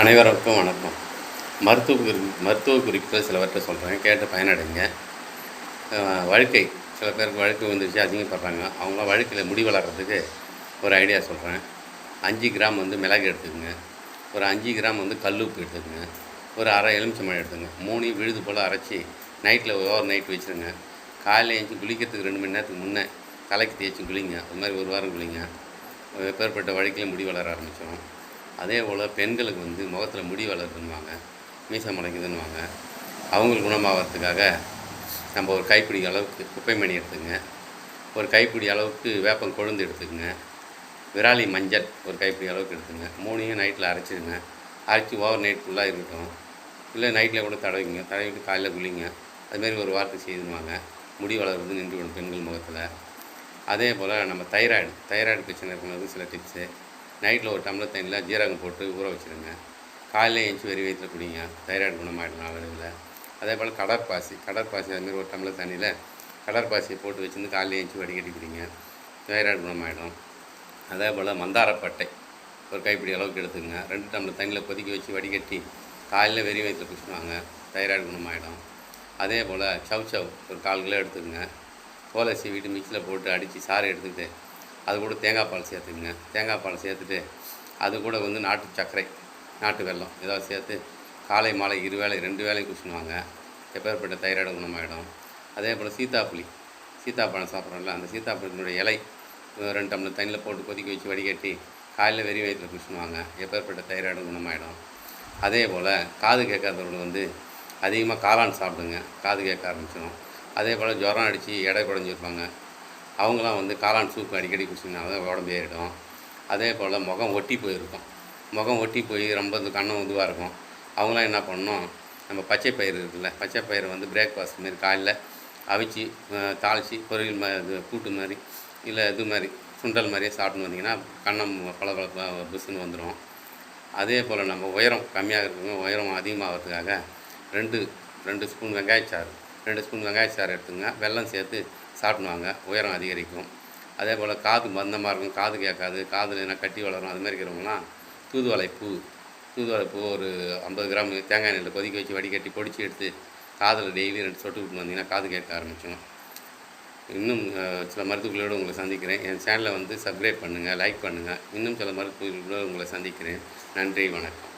அனைவருக்கும் வணக்கம். மருத்துவ குறிப்புகள் சிலவற்றை சொல்கிறேன், கேட்டு பயனடைங்க. வழுக்கை சில பேருக்கு வழுக்கை வந்துருச்சு அதிகப்படுறாங்க. அவங்களாம் வழுக்கையில் முடி வளர்கிறதுக்கு ஒரு ஐடியா சொல்கிறேன். 5 கிராம் மிளகு எடுத்துக்கோங்க. ஒரு 5 கிராம் கல் உப்பு எடுத்துக்கோங்க. ஒரு அரை எலுமிச்சம்பழம் எடுத்துங்க. 3 விழுது போல் அரைச்சி நைட்டில் ஓவர் நைட் வச்சுருங்க. காலையில் எழுந்துச்சி குளிக்கிறதுக்கு 2 மணி நேரத்துக்கு முன்னே தலைக்கு தேய்ச்சி குளிங்க. அது மாதிரி ஒரு வாரம் குளிங்க. எப்பேற்பட்ட வழுக்கையில் முடி வளர ஆரம்பிச்சிடும். அதே போல் பெண்களுக்கு முகத்தில் முடி வளருதுன்னுவாங்க, மீசை முளைக்குதுன்னுவாங்க. அவங்களுக்கு குணமாகறதுக்காக நம்ம ஒரு கைப்பிடி அளவுக்கு குப்பை மணி எடுத்துக்கங்க. ஒரு கைப்பிடி அளவுக்கு வேப்பம் கொழுந்து எடுத்துக்கங்க. விராலி மஞ்சள் ஒரு கைப்பிடி அளவுக்கு எடுத்துங்க. 3 நைட்டில் அரைச்சிடுங்க. அரைச்சி ஓவர் நைட் ஃபுல்லாக இருக்கட்டும். இல்லை நைட்டில் கூட தடவிட்டு காலையில் குளிங்க. அதுமாரி ஒரு வாரத்துக்கு செய்துவாங்க. முடி வளர்றது நின்று விடும் பெண்கள் முகத்தில். அதே போல் நம்ம தைராய்டு பிரச்சனை இருக்கிறது சில டிப்ஸு. நைட்டில் ஒரு டம்ளர் தண்ணியில் ஜீரகம் போட்டு ஊற வச்சுருங்க. காலையில் எழுந்துச்சி வெறி வயிற்றில் குடிங்க. தைராய்டு குணமாகிடும் நாளடைவில். அதே போல் கடற்பாசி அதுமாரி ஒரு டம்ளர் தண்ணியில் கடற்பாசியை போட்டு வச்சுருந்து காலையில் எழுந்துச்சி வடிகட்டி குடிங்க. தைராய்டு குணமாகிடும். அதே போல் மந்தாரப்பட்டை ஒரு கைப்பிடி அளவுக்கு எடுத்துக்கங்க. 2 டம்ளர் தண்ணியில் கொதிக்க வச்சு வடிகட்டி காலையில் வெறி வயிற்றில் குடிச்சுடுவாங்க. தைராய்டு குணமாகிடும். அதே போல் சவ் ஒரு 1/4 கிலோ எடுத்துக்கங்க. தோலை சீவிட்டு மிக்சியில் போட்டு அடித்து சாறு எடுத்துக்கிட்டு அது கூட தேங்காய் பால் சேர்த்துக்குங்க. தேங்காய் பால் சேர்த்துட்டு அது கூட நாட்டு சர்க்கரை, நாட்டு வெல்லம் ஏதாவது சேர்த்து காலை மாலை 2 வேளையும் குடிச்சுடுவாங்க. எப்பேற்பட்ட தைராய்டு குணமாகிடும். அதே போல் சீத்தாப்பழம் சாப்பிட்றோம்ல, அந்த சீத்தாப்பழத்தினுடைய இலை 2 டம்ளர் தண்ணியில் போட்டு கொதிக்க வச்சு வடிகட்டி காலையில் வெறி வயிற்றில் குடிச்சுடுவாங்க. எப்பேற்பட்ட தைராய்டு குணமாகிடும். அதே போல் காது கேட்காதவர்கள் அதிகமாக காளான் சாப்பிடுங்க. காது கேட்க ஆரம்பிச்சிடும். அதே போல் ஜுரம் அடித்து எடை குறைஞ்சிருப்பாங்க. அவங்களாம் காளான் சூப்பு அடிக்கடி குடிச்சிங்கன்னா உடம்பு ஏறிடும். அதே போல் முகம் ஒட்டி போய் ரொம்ப கண்ணம் இதுவாக இருக்கும். அவங்களாம் என்ன பண்ணணும், நம்ம பச்சை பயிறு இருக்குல்ல, பச்சை பயிரை பிரேக்ஃபாஸ்ட் மாரி காலையில் அவிச்சு தாளித்து பொரியல் கூட்டு மாதிரி இல்லை இது மாதிரி சுண்டல் மாதிரியே சாப்பிட்னு வந்திங்கன்னா கண்ணம் பளபளப்பாக புஷ்ஷுன்னு வந்துடும். அதே போல் நம்ம உயரம் கம்மியாக இருக்கிறவங்க உயரம் அதிகமாகிறதுக்காக 2 ஸ்பூன் வெங்காயச்சாறு 2 ஸ்பூன் வெங்காயச்சாறு எடுத்துங்க. வெல்லம் சேர்த்து சாப்பிடுவாங்க. உயரம் அதிகரிக்கும். அதே போல் காது மந்தமாக இருக்கும், காது கேட்காது, காதில் என்ன கட்டி வளரும், அது மாதிரி இருக்கிறவங்களாம் தூதுவளை பூ ஒரு 50 கிராம் தேங்காய் எண்ணெயில் கொதிக்க வச்சு வடிகட்டி பொடிச்சு எடுத்து காதில் டெய்லி 2 சொட்டு விட்டு வந்தீங்கன்னா காது கேட்க ஆரம்பிச்சிடும். இன்னும் சில மருத்துவர்களோடு உங்களை சந்திக்கிறேன். என் சேனலை சப்ஸ்கிரைப் பண்ணுங்கள், லைக் பண்ணுங்கள். இன்னும் சில மருத்துவர்களோடு உங்களை சந்திக்கிறேன். நன்றி, வணக்கம்.